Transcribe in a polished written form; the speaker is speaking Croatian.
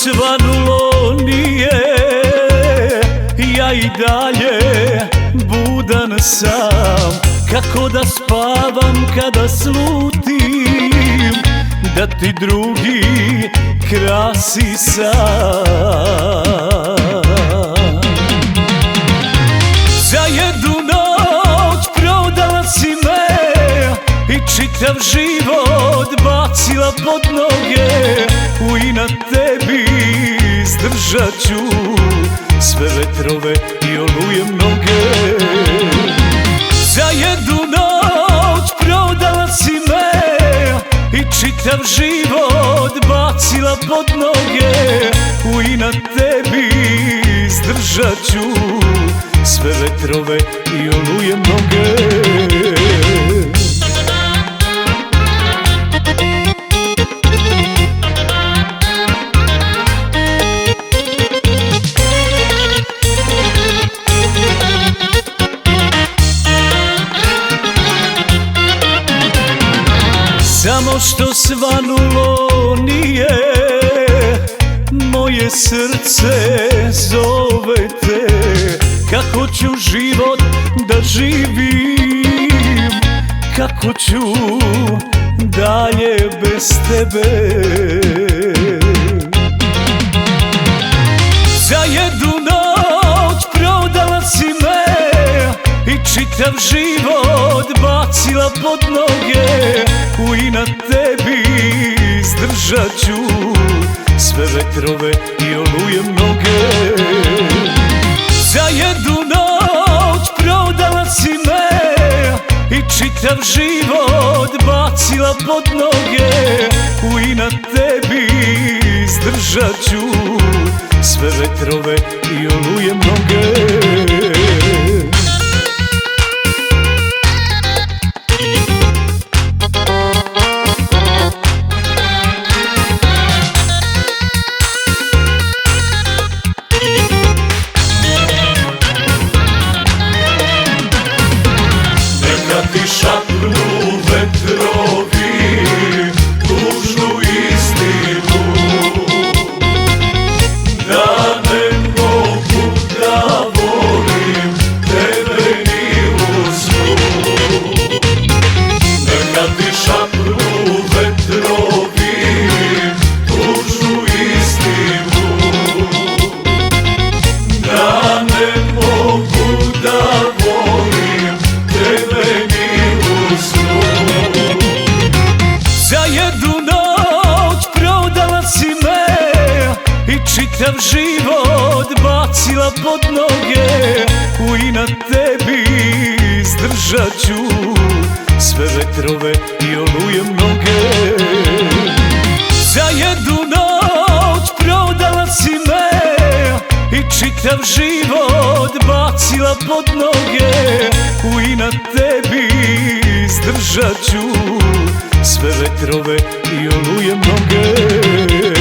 svanulo nije, ja i dalje budan sam. Kako da spavam kada slutim da ti drugi krasi sam. Za jednu noć prodala si me i čitav život bacila pod noge. U inat tebi izdržat ću sve vetrove i oluje mnoge. Za jednu noć prodala si me i čitav život bacila pod noge. U inat tebi izdržat ću sve vetrove i oluje mnoge. Samo što svanulo nije, moje srce zove te. Kako ću život da živim, kako ću dalje bez tebe. Za jednu noć prodala si me i čitav život bacila pod noge. U inat tebi izdržat ću sve vetrove i oluje mnoge. Za jednu noć prodala si me i čitav život bacila pod noge. U inat tebi izdržat ću sve vetrove i oluje mnoge. Ti šapnu vetrovi tužnu istinu, da ne mogu da volim tebe ni u snu. Neka ti šapnu vetrovi tužnu istinu, da ne mogu da volim tebe ni u snu. Za jednu noć prodala si me i čitav život bacila pod noge. U inat tebi izdržat ću sve vetrove i oluje mnoge. Za jednu noć prodala si me i čitav život bacila pod noge. U inat tebi izdržat ću sve vetrove i oluje mnoge.